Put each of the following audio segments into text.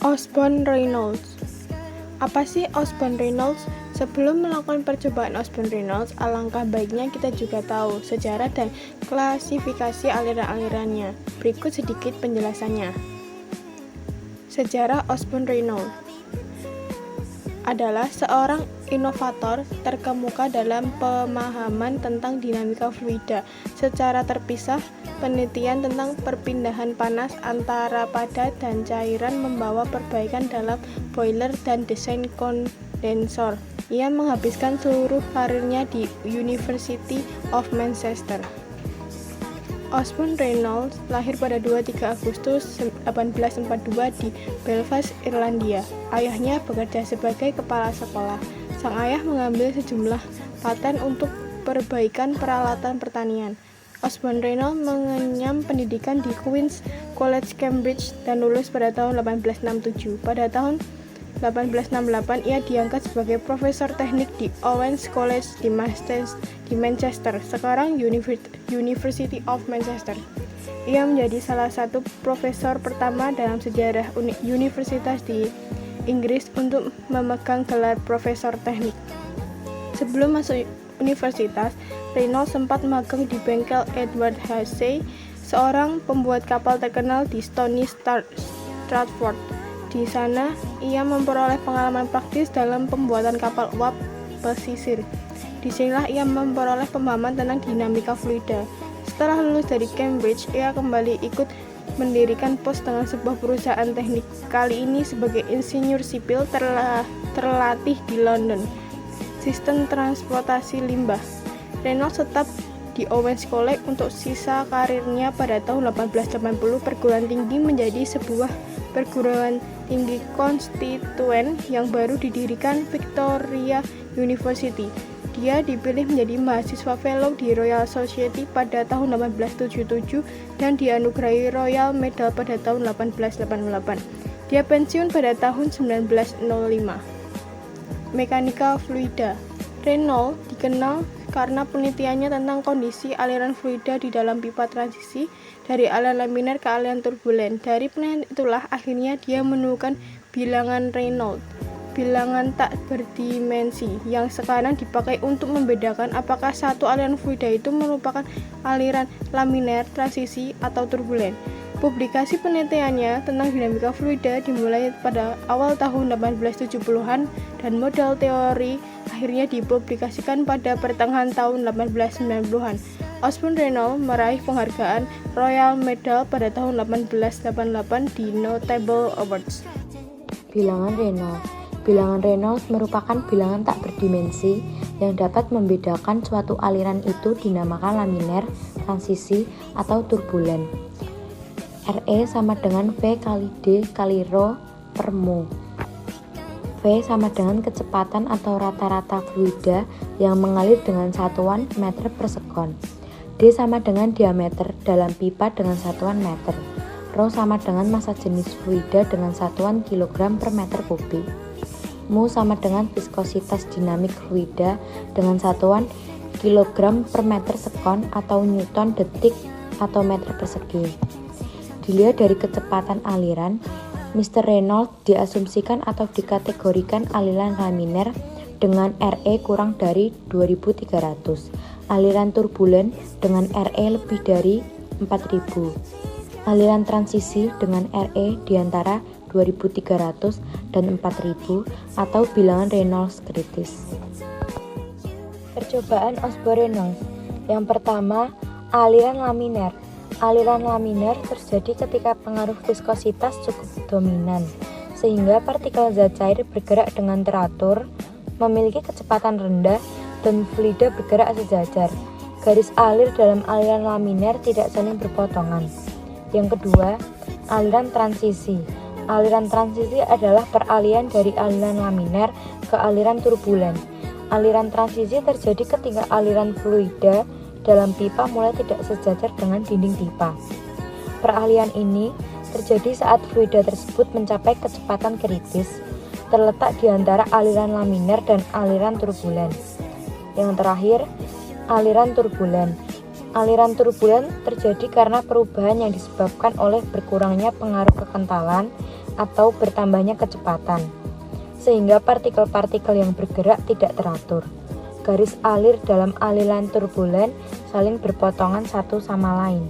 Osborne-Reynolds. Apa sih Osborne-Reynolds? Sebelum melakukan percobaan Osborne-Reynolds, alangkah baiknya kita juga tahu sejarah dan klasifikasi aliran-alirannya. Berikut sedikit penjelasannya. Sejarah Osborne-Reynolds adalah seorang inovator terkemuka dalam pemahaman tentang dinamika fluida. Secara terpisah, penelitian tentang perpindahan panas antara padat dan cairan membawa perbaikan dalam boiler dan desain kondensor. Ia menghabiskan seluruh karirnya di University of Manchester. Osborne-Reynolds lahir pada 23 Agustus 1842 di Belfast, Irlandia. Ayahnya bekerja sebagai kepala sekolah. Sang ayah mengambil sejumlah paten untuk perbaikan peralatan pertanian. Osborne-Reynolds mengenyam pendidikan di Queen's College, Cambridge, dan lulus pada tahun 1867. Pada tahun 1868 ia diangkat sebagai profesor teknik di Owens College di Manchester, sekarang University of Manchester. Ia menjadi salah satu profesor pertama dalam sejarah universitas di Inggris untuk memegang gelar profesor teknik. Sebelum masuk universitas, Reynolds sempat magang di bengkel Edward Hussey, seorang pembuat kapal terkenal di Stony Stratford. Di sana, ia memperoleh pengalaman praktis dalam pembuatan kapal uap pesisir. Disinilah ia memperoleh pemahaman tentang dinamika fluida. Setelah lulus dari Cambridge, ia kembali ikut mendirikan pos dengan sebuah perusahaan teknik, kali ini sebagai insinyur sipil terlatih di London. Sistem transportasi limbah. Reynolds tetap di Owens College untuk sisa karirnya. Pada tahun 1880, perguruan tinggi menjadi sebuah perguruan tinggi konstituen yang baru didirikan, Victoria University. Dia dipilih menjadi mahasiswa fellow di Royal Society pada tahun 1877 dan dianugerahi Royal Medal pada tahun 1888. Dia pensiun pada tahun 1905. Mekanika fluida. Reynolds dikenal karena penelitiannya tentang kondisi aliran fluida di dalam pipa transisi dari aliran laminer ke aliran turbulen. Dari penelitian itulah akhirnya dia menemukan bilangan Reynolds, bilangan tak berdimensi, yang sekarang dipakai untuk membedakan apakah satu aliran fluida itu merupakan aliran laminer, transisi, atau turbulen. Publikasi penelitiannya tentang dinamika fluida dimulai pada awal tahun 1870-an dan model teori akhirnya dipublikasikan pada pertengahan tahun 1890-an. Osborne-Reynolds meraih penghargaan Royal Medal pada tahun 1888 di Notable Awards. Bilangan Reynolds. Bilangan Reynolds merupakan bilangan tak berdimensi yang dapat membedakan suatu aliran itu dinamakan laminer, transisi, atau turbulen. Re sama dengan V kali D kali Rho per mu. V sama dengan kecepatan atau rata-rata fluida yang mengalir dengan satuan meter per sekon. D sama dengan diameter dalam pipa dengan satuan meter. Rho sama dengan massa jenis fluida dengan satuan kilogram per meter kubik. Mu sama dengan viskositas dinamik fluida dengan satuan kilogram per meter sekon atau newton detik atau meter persegi. Dilihat dari kecepatan aliran, Mr. Reynolds diasumsikan atau dikategorikan aliran laminer dengan Re kurang dari 2300, aliran turbulen dengan Re lebih dari 4000, aliran transisi dengan Re di antara 2300 dan 4000 atau bilangan Reynolds kritis. Percobaan Osborne-Reynolds. Yang pertama, aliran laminer. Aliran laminer terjadi ketika pengaruh viskositas cukup dominan, sehingga partikel zat cair bergerak dengan teratur, memiliki kecepatan rendah, dan fluida bergerak sejajar. Garis alir dalam aliran laminer tidak saling berpotongan. Yang kedua, aliran transisi. Aliran transisi adalah peralihan dari aliran laminer ke aliran turbulen. Aliran transisi terjadi ketika aliran fluida dalam pipa mulai tidak sejajar dengan dinding pipa. Peralihan ini terjadi saat fluida tersebut mencapai kecepatan kritis, terletak di antara aliran laminer dan aliran turbulen. Yang terakhir, aliran turbulen. Aliran turbulen terjadi karena perubahan yang disebabkan oleh berkurangnya pengaruh kekentalan atau bertambahnya kecepatan, sehingga partikel-partikel yang bergerak tidak teratur. Garis alir dalam aliran turbulen saling berpotongan satu sama lain.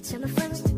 Tell my friends